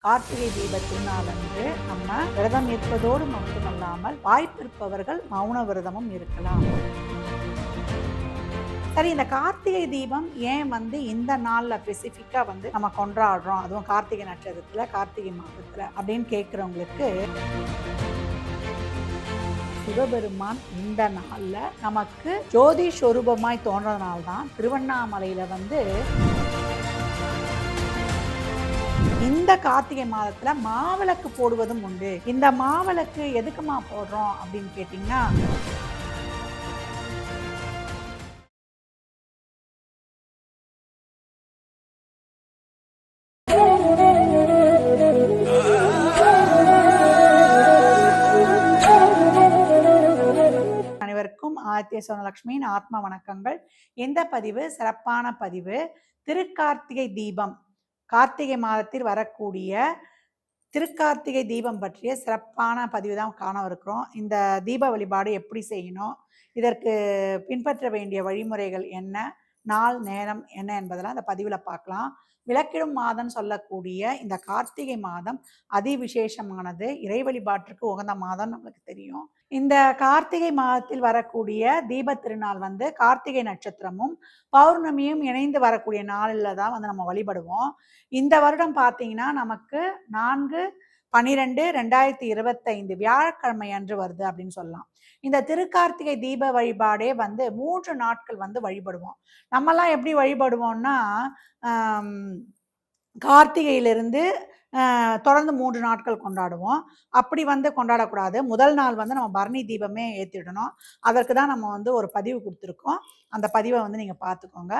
கார்த்திகை தீப திருநாளன்று நம்ம விரதம் இருப்பதோடு மட்டுமல்லாமல் வாய்ப்பிருப்பவர்கள் மௌன விரதமும் இருக்கலாம். சரி, இந்த கார்த்திகை தீபம் ஏன் இந்த நாள்ல ஸ்பெசிஃபிக்கா நம்ம கொண்டாடுறோம், அதுவும் கார்த்திகை நட்சத்திரத்துல கார்த்திகை மாதத்துல அப்படின்னு கேட்கிறவங்களுக்கு, சிவபெருமான் இந்த நாள்ல நமக்கு ஜோதி ஸ்வரூபமாய் தோன்றதுனால்தான் திருவண்ணாமலையில இந்த கார்த்திகை மாதத்துல மாவிளக்கு போடுவதும் உண்டு. இந்த மாவிளக்கு எதுக்குமா போடுறோம் அப்படின்னு கேட்டீங்கன்னா, அனைவருக்கும் ஆதித்ய சோனலட்சுமியின் ஆத்ம வணக்கங்கள். இந்த பதிவு சிறப்பான பதிவு. திருக்கார்த்திகை தீபம், கார்த்திகை மாதத்தில் வரக்கூடிய திருக்கார்த்திகை தீபம் பற்றிய சிறப்பான பதிவு தான் காணவிருக்கிறோம். இந்த தீப வழிபாடு எப்படி செய்யணும், இதற்கு பின்பற்ற வேண்டிய வழிமுறைகள் என்ன, நாள் நேரம் என்ன என்பதெல்லாம் இந்த பதிவில் பார்க்கலாம். விளக்கிடும் மாதம் சொல்லக்கூடிய இந்த கார்த்திகை மாதம் அதிவிசேஷமானது, இறை வழிபாட்டிற்கு உகந்த மாதம் நம்மளுக்கு தெரியும். இந்த கார்த்திகை மாதத்தில் வரக்கூடிய தீப திருநாள் கார்த்திகை நட்சத்திரமும் பௌர்ணமியும் இணைந்து வரக்கூடிய நாளில் தான் நம்ம வழிபடுவோம். இந்த வருடம் பார்த்தீங்கன்னா நமக்கு 4/12/2025 வியாழக்கிழமை அன்று வருது அப்படின்னு சொல்லலாம். இந்த திருக்கார்த்திகை தீப வழிபாடே 3 நாட்கள் வழிபடுவோம். நம்மலாம் எப்படி வழிபடுவோம்னா, கார்த்திகையிலிருந்து தொடர்ந்து 3 நாட்கள் கொண்டாடுவோம். அப்படி கொண்டாடக்கூடாது. முதல் நாள் நம்ம பரணி தீபமே ஏற்றிடணும். அதற்கு தான் நம்ம ஒரு பதிவு கொடுத்துருக்கோம். அந்த பதிவை நீங்கள் பார்த்துக்கோங்க.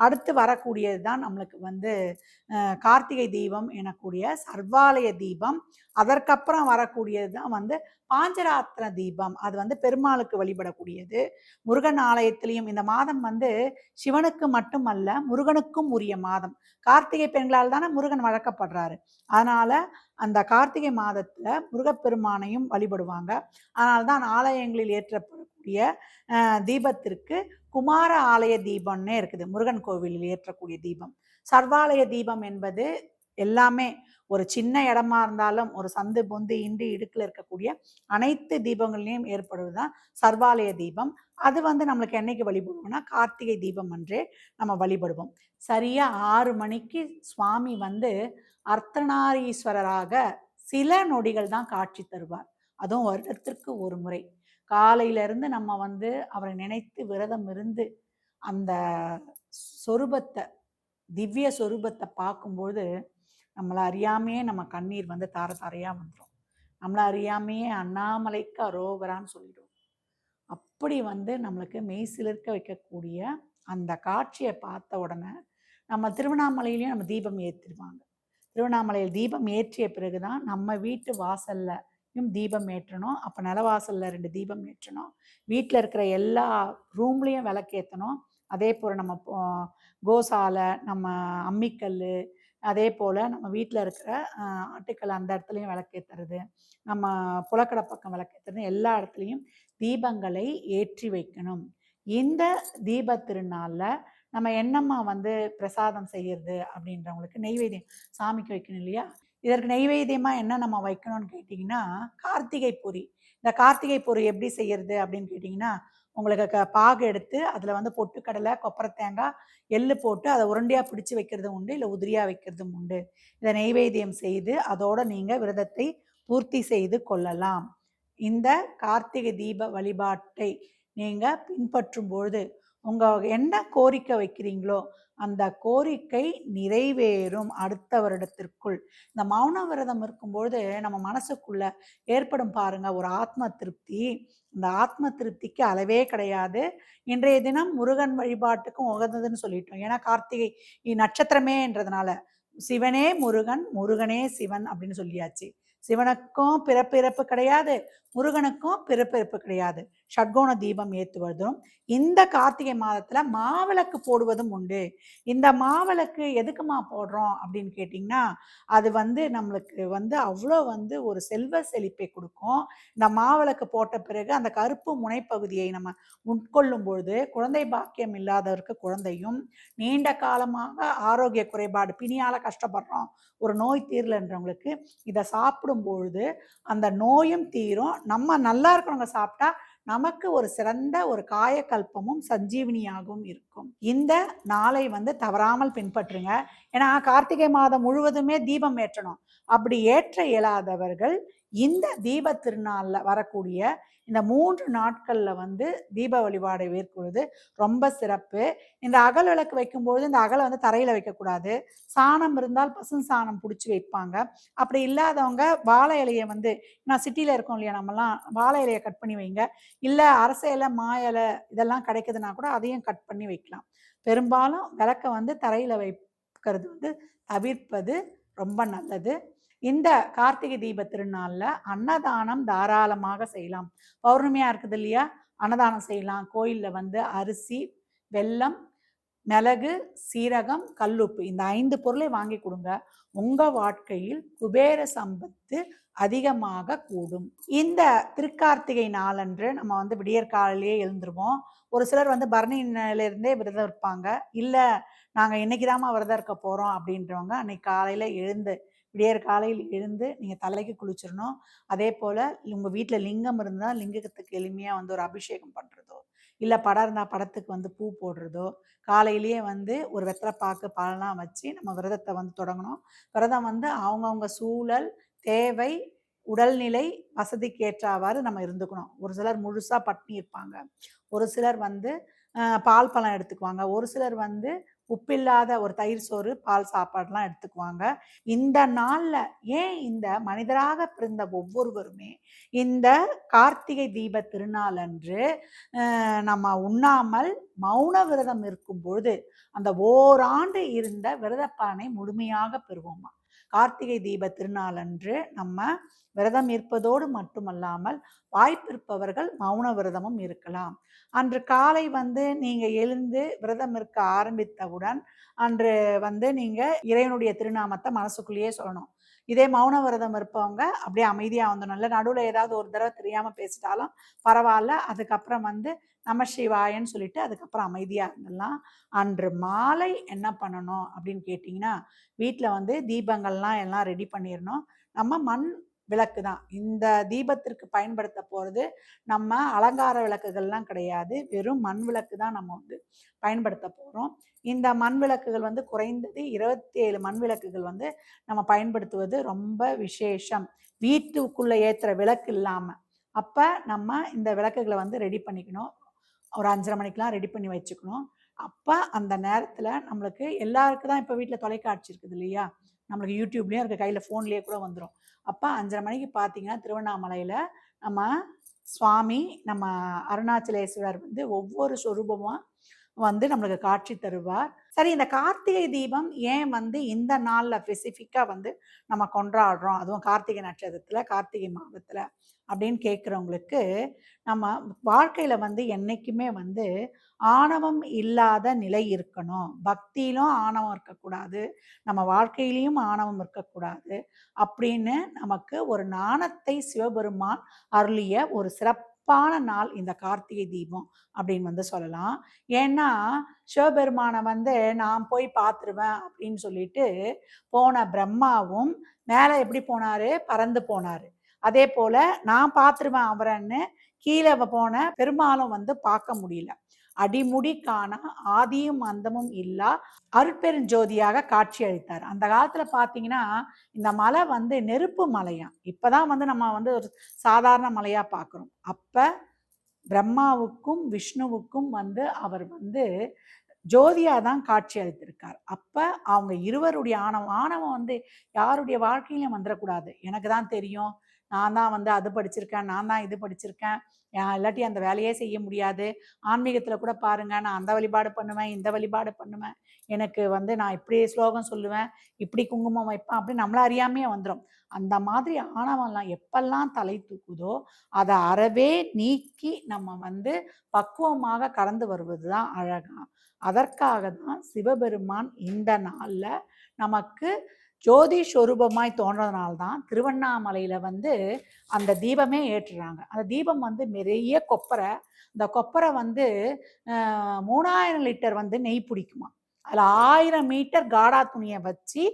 அடுத்து வரக்கூடியது தான் நம்மளுக்கு கார்த்திகை தீபம் எனக்கூடிய சர்வாலய தீபம். அதற்கப்புறம் வரக்கூடியது தான் பாஞ்சராத்திர தீபம். அது பெருமாளுக்கு வழிபடக்கூடியது. முருகன் ஆலயத்திலையும் இந்த மாதம் சிவனுக்கு மட்டுமல்ல முருகனுக்கும் உரிய மாதம். கார்த்திகை பெண்களால் தானே முருகன் வழக்கப்படுறாரு. அதனால அந்த கார்த்திகை மாதத்துல முருகப்பெருமானையும் வழிபடுவாங்க. அதனால்தான் ஆலயங்களில் ஏற்றப்படக்கூடிய தீபத்திற்கு குமார ஆலய தீபம்னே இருக்குது. முருகன் கோவிலில் ஏற்றக்கூடிய தீபம். சர்வாலய தீபம் என்பது எல்லாமே ஒரு சின்ன இடமா இருந்தாலும் ஒரு சந்து பொந்து இண்டு இடுக்கில் இருக்கக்கூடிய அனைத்து தீபங்களையும் ஏற்படுவதுதான் சர்வாலய தீபம். அது நம்மளுக்கு என்னைக்கு வழிபடுவோம்னா கார்த்திகை தீபம் அன்றே நம்ம வழிபடுவோம். சரியா 6 மணிக்கு சுவாமி அர்த்தநாரீஸ்வரராக சில நொடிகள் தான் காட்சி தருவார். அதுவும் வருடத்திற்கு ஒரு முறை. காலையிலிருந்து நம்ம அவரை நினைத்து விரதம் இருந்து அந்த சொரூபத்தை, திவ்ய சொரூபத்தை பார்க்கும்போது நம்மளை அறியாமையே நம்ம கண்ணீர் தார தாரையா வந்துடும். நம்மளை அறியாமையே அண்ணாமலைக்கு அரோகரான்னு சொல்லிடுவோம். அப்படி நம்மளுக்கு மெய் சிலிர்க்க வைக்கக்கூடிய அந்த காட்சியை பார்த்த உடனே நம்ம திருவண்ணாமலையிலையும் நம்ம தீபம் ஏற்றிடுவாங்க. திருவண்ணாமலையில் தீபம் ஏற்றிய பிறகுதான் நம்ம வீட்டு வாசல்லையும் தீபம் ஏற்றணும். அப்போ நிலவாசல்ல 2 தீபம் ஏற்றணும். வீட்டில் இருக்கிற எல்லா ரூம்லேயும் விளக்கேற்றணும். அதே போல் நம்ம கோசாலை, நம்ம அம்மிக்கல், அதே போல் நம்ம வீட்டில் இருக்கிற ஆட்டுக்கல் அந்த இடத்துலையும் விளக்கேற்றுறது, நம்ம புலக்கடை பக்கம் விளக்கேற்றுறது, எல்லா இடத்துலையும் தீபங்களை ஏற்றி வைக்கணும். இந்த தீப திருநாளில் நம்ம என்னம்மா பிரசாதம் செய்யறது அப்படின்றவங்களுக்கு நெய்வேத்தியம் சாமிக்கு வைக்கணும் இல்லையா? இதற்கு நெய்வேத்தியமாக என்ன நம்ம வைக்கணும்னு கேட்டிங்கன்னா, கார்த்திகை பொரி. இந்த கார்த்திகை பொரி எப்படி செய்யறது அப்படின்னு கேட்டிங்கன்னா, உங்களுக்கு பாகு எடுத்து அதில் பொட்டுக்கடலை, கொப்பரை தேங்காய், எள்ளு போட்டு அதை உருண்டையாக பிடிச்சி வைக்கிறதும் உண்டு, இல்லை உதிரியாக வைக்கிறதும் உண்டு. இதை நெய்வேத்தியம் செய்து அதோட நீங்கள் விரதத்தை பூர்த்தி செய்து கொள்ளலாம். இந்த கார்த்திகை தீப வழிபாட்டை நீங்கள் பின்பற்றும் பொழுது உங்கள் என்ன கோரிக்கை வைக்கிறீங்களோ அந்த கோரிக்கை நிறைவேறும் அடுத்த வருடத்திற்குள். இந்த மௌன விரதம் இருக்கும்பொழுது நம்ம மனசுக்குள்ள ஏற்படும் பாருங்க ஒரு ஆத்ம திருப்தி. இந்த ஆத்ம திருப்திக்கு அளவே கிடையாது. இன்றைய தினம் முருகன் வழிபாட்டுக்கும் உகந்ததுன்னு சொல்லிட்டோம். ஏன்னா கார்த்திகை நட்சத்திரமேன்றதுனால சிவனே முருகன், முருகனே சிவன் அப்படின்னு சொல்லியாச்சு. சிவனுக்கும் பிறப்பு இறப்பு கிடையாது, முருகனுக்கும் பிறப்பு இறப்பு கிடையாது. ஷட்கோண தீபம் ஏத்துவதும் இந்த கார்த்திகை மாதத்துல மாவிளக்கு போடுவதும் உண்டு. இந்த மாவிளக்கு எதுக்குமா போடுறோம் அப்படின்னு கேட்டிங்கன்னா, அது வந்து நம்மளுக்கு வந்து அவ்வளோ வந்து ஒரு செல்வ செழிப்பை கொடுக்கும். இந்த மாவிளக்கு போட்ட பிறகு அந்த கருப்பு முனைப்பகுதியை நம்ம உட்கொள்ளும் பொழுது குழந்தை பாக்கியம் இல்லாதவருக்கு குழந்தையும், நீண்ட காலமாக ஆரோக்கிய குறைபாடு பிணியால கஷ்டப்படுறோம், ஒரு நோய் தீரலன்றவங்களுக்கு இதை சாப்பிடும் பொழுது அந்த நோயும் தீரும். நம்ம நல்லா இருக்கிறவங்க சாப்பிட்டா நமக்கு ஒரு சிறந்த ஒரு காயக்கல்பமும் சஞ்சீவினியாகவும் இருக்கும். இந்த நாளை வந்து தவறாமல் பின்பற்றுங்க. ஏன்னா கார்த்திகை மாதம் முழுவதுமே தீபம் ஏற்றணும். அப்படி ஏற்ற இயலாதவர்கள் இந்த தீப திருநாள்ல வரக்கூடிய இந்த 3 நாட்கள்ல வந்து தீப வழிபாடை மேற்கொள்வது ரொம்ப சிறப்பு. இந்த அகல் விளக்கு வைக்கும்போது இந்த அகலை வந்து தரையில வைக்கக்கூடாது. சாணம் இருந்தால் பசு சாணம் பிடிச்சி வைப்பாங்க. அப்படி இல்லாதவங்க வாழை இலையை வந்து, நான் சிட்டியில இருக்கோம் இல்லையா, நம்மலாம் வாழை இலையை கட் பண்ணி வைங்க. இல்லை அரச இலை மா இலை இதெல்லாம் கிடைக்குதுன்னா கூட அதையும் கட் பண்ணி வைக்கலாம். பெரும்பாலும் விளக்கை வந்து தரையில வைக்கிறது வந்து தவிர்ப்பது ரொம்ப நல்லது. இந்த கார்த்திகை தீப திருநாள்ல அன்னதானம் தாராளமாக செய்யலாம். பௌர்ணமியா இருக்குது இல்லையா, அன்னதானம் செய்யலாம். கோயில்ல வந்து அரிசி, வெல்லம், மிளகு, சீரகம், கல்லுப்பு இந்த 5 பொருளை வாங்கி கொடுங்க. உங்க வாழ்க்கையில் குபேர சம்பத்து அதிகமாக கூடும். இந்த திருக்கார்த்திகை நாளன்று நம்ம வந்து விடியற் காலையிலேயே எழுந்துருவோம். ஒரு சிலர் வந்து பரணி இருந்தே விரதம் இருப்பாங்க. இல்ல நாங்க இன்னைக்குதாம்மா விரதம் இருக்க போறோம் அப்படின்றவங்க அன்னைக்கு காலையில எழுந்து, விடியற் காலையில் எழுந்து நீங்க தலைக்கு குளிச்சிடணும். அதே போல உங்க வீட்டுல லிங்கம் இருந்தா லிங்கத்துக்கு எளிமையா வந்து ஒரு அபிஷேகம் பண்றதோ, இல்ல படம் இருந்தா படத்துக்கு வந்து பூ போடுறதோ, காலையிலேயே வந்து ஒரு வெத்தலைப்பாக்கு பழம்லாம் வச்சு நம்ம விரதத்தை வந்து தொடங்கணும். விரதம் வந்து அவங்கவுங்க சூழல், தேவை, உடல்நிலை, வசதிக்கு ஏற்றாவாறு நம்ம இருந்துக்கணும். ஒரு சிலர் முழுசா பட்னி இருப்பாங்க, ஒரு சிலர் வந்து பால் பழம் எடுத்துக்குவாங்க, ஒரு சிலர் வந்து உப்பில்லாத ஒரு தயிர் சோறு, பால் சாப்பாடுலாம் எடுத்துக்குவாங்க. இந்த நாள்ல ஏன் இந்த மனிதராக பிறந்த ஒவ்வொருவருமே இந்த கார்த்திகை தீப திருநாள் அன்று நம்ம உண்ணாமல் மௌன விரதம் இருக்கும் பொழுது அந்த ஓராண்டு இருந்த விரதப்பானை முழுமையாக பெறுவோமா. கார்த்திகை தீப திருநாள் அன்று நம்ம விரதம் இருப்பதோடு மட்டுமல்லாமல் வாய்ப்பிருப்பவர்கள் மௌன விரதமும் இருக்கலாம். அன்று காலை வந்து நீங்க எழுந்து விரதம் இருக்க ஆரம்பித்தவுடன் அன்று வந்து நீங்க இறைவனுடைய திருநாமத்தை மனசுக்குள்ளேயே சொல்லணும். இதே மௌன விரதம் இருப்பவங்க அப்படியே அமைதியா வந்து நல்ல நடுவில் ஏதாவது ஒரு தடவை தெரியாம பேசிட்டாலும் பரவாயில்ல, அதுக்கப்புறம் வந்து நம சிவாயன்னு சொல்லிட்டு அதுக்கப்புறம் அமைதியா இருந்துடலாம். அன்று மாலை என்ன பண்ணணும் அப்படின்னு கேட்டிங்கன்னா, வீட்டில் வந்து தீபங்கள்லாம் எல்லாம் ரெடி பண்ணிடணும். நம்ம மண் விளக்கு தான் இந்த தீபத்திற்கு பயன்படுத்த போகிறது. நம்ம அலங்கார விளக்குகள்லாம் கிடையாது, வெறும் மண் விளக்கு தான் நம்ம வந்து பயன்படுத்த போகிறோம். இந்த மண் விளக்குகள் வந்து குறைந்தது 27 மண் விளக்குகள் வந்து நம்ம பயன்படுத்துவது ரொம்ப விசேஷம். வீட்டுக்குள்ள ஏற்றுற விளக்கு இல்லாமல். அப்போ நம்ம இந்த விளக்குகளை வந்து ரெடி பண்ணிக்கணும். ஒரு 5:30 மணிக்கெலாம் ரெடி பண்ணி வச்சுக்கணும். அப்போ அந்த நேரத்தில் நம்மளுக்கு எல்லாருக்கும் தான் இப்போ வீட்டில் தொலைக்காட்சி இருக்குது இல்லையா, நம்மளுக்கு யூடியூப்லேயும் இருக்குது, கையில் ஃபோன்லேயே கூட வந்துடும். அப்போ 5:30 மணிக்கு பார்த்தீங்கன்னா திருவண்ணாமலையில் நம்ம சுவாமி, நம்ம அருணாச்சலேஸ்வரர் வந்து ஒவ்வொரு சொரூபமாக வந்து நம்மளுக்கு காட்சி தருவார். சரி, இந்த கார்த்திகை தீபம் ஏன் வந்து இந்த நாளில் ஸ்பெசிஃபிக்காக வந்து நம்ம கொண்டாடுறோம், அதுவும் கார்த்திகை நட்சத்திரத்தில் கார்த்திகை மாதத்தில் அப்படின்னு கேட்குறவங்களுக்கு, நம்ம வாழ்க்கையில் வந்து என்றைக்குமே வந்து ஆணவம் இல்லாத நிலை இருக்கணும். பக்தியிலும் ஆணவம் இருக்கக்கூடாது, நம்ம வாழ்க்கையிலையும் ஆணவம் இருக்கக்கூடாது அப்படின்னு நமக்கு ஒரு ஞானத்தை சிவபெருமான் அருளிய ஒரு சிறப்பான நாள் இந்த கார்த்திகை தீபம் அப்படின்னு வந்து சொல்லலாம். ஏன்னா சிவபெருமானை வந்து நான் போய் பார்த்துருவேன் அப்படின்னு சொல்லிட்டு போன பிரம்மாவும் மேலே எப்படி போனாரு, பறந்து போனாரு. அதே போல நான் பார்த்துருவேன் அவரன்னு கீழே போன பெருமாளும் வந்து பார்க்க முடியல. அடிமுடி காணா ஆதியும் அந்தமும் இல்லா அருட்பெருஞ்சோதியாக காட்சி அளித்தார். அந்த காலத்துல பாத்தீங்கன்னா இந்த மலை வந்து நெருப்பு மலையா, இப்பதான் வந்து நம்ம வந்து ஒரு சாதாரண மலையா பார்க்கிறோம். அப்ப பிரம்மாவுக்கும் விஷ்ணுவுக்கும் வந்து அவர் வந்து ஜோதியா தான் காட்சி அளித்திருக்கார். அப்ப அவங்க இருவருடைய ஆணவம் வந்து யாருடைய வாழ்க்கையிலும் வந்துடக்கூடாது. எனக்கு தான் தெரியும், நான் தான் வந்து அது படிச்சிருக்கேன், நான் தான் இது படிச்சிருக்கேன், இல்லாட்டி அந்த வேலையே செய்ய முடியாது. ஆன்மீகத்துல கூட பாருங்க, நான் அந்த வழிபாடு பண்ணுவேன், இந்த வழிபாடு பண்ணுவேன், எனக்கு வந்து நான் இப்படி ஸ்லோகம் சொல்லுவேன், இப்படி குங்குமம் வைப்பேன், அப்படி நம்மள அறியாமையே வந்துடும். அந்த மாதிரி ஆணவம்லாம் எப்பெல்லாம் தலை தூக்குதோ அதை அறவே நீக்கி நம்ம வந்து பக்குவமாக கடந்து வருவது தான் அழகா. அதற்காக தான் சிவபெருமான் இந்த நாள்ல நமக்கு ஜோதி சொரூபமாய் தோன்றதுனால்தான் திருவண்ணாமலையில வந்து அந்த தீபமே ஏற்றுறாங்க. அந்த தீபம் வந்து நிறைய கொப்பரை, இந்த கொப்பரை வந்து 3000 லிட்டர் வந்து நெய் பிடிக்குமா. அதுல 1000 மீட்டர் காடா துணியை வச்சு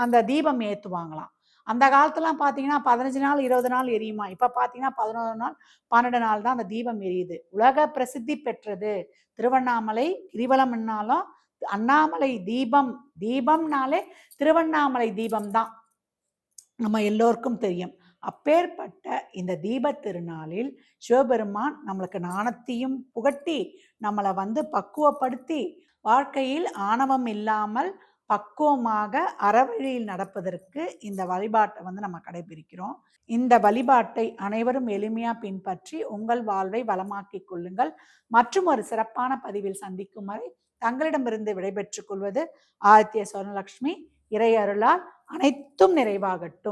அந்த தீபம் ஏத்துவாங்களாம். அந்த காலத்துலாம் பார்த்தீங்கன்னா 15 நாள் 20 நாள் எரியுமா. இப்ப பார்த்தீங்கன்னா 11 நாள் 12 நாள் தான் அந்த தீபம் எரியுது. உலக பிரசித்தி பெற்றது திருவண்ணாமலை. கிரிவலம்னாலும் அண்ணாமலை தீபம், தீபம்னாலே திருவண்ணாமலை தீபம் தான் நம்ம எல்லோருக்கும் தெரியும். அப்பேற்பட்ட இந்த தீப திருநாளில் சிவபெருமான் நம்மளுக்கு நாணத்தையும் புகட்டி நம்மளை வந்து பக்குவப்படுத்தி வாழ்க்கையில் ஆணவம் இல்லாமல் பக்குவமாக அறவழியில் நடப்பதற்கு இந்த வழிபாட்டை வந்து நம்ம கடைபிடிக்கிறோம். இந்த வழிபாட்டை அனைவரும் எளிமையா பின்பற்றி உங்கள் வாழ்வை வளமாக்கிக் கொள்ளுங்கள். மற்றும் ஒரு சிறப்பான பதிவில் சந்திக்கும் வரை தங்களிடமிருந்து விடைபெற்றுக் கொள்வது ஆதித்ய சொர்ணலட்சுமி. இறை அருளால் அனைத்தும் நிறைவாகட்டும்.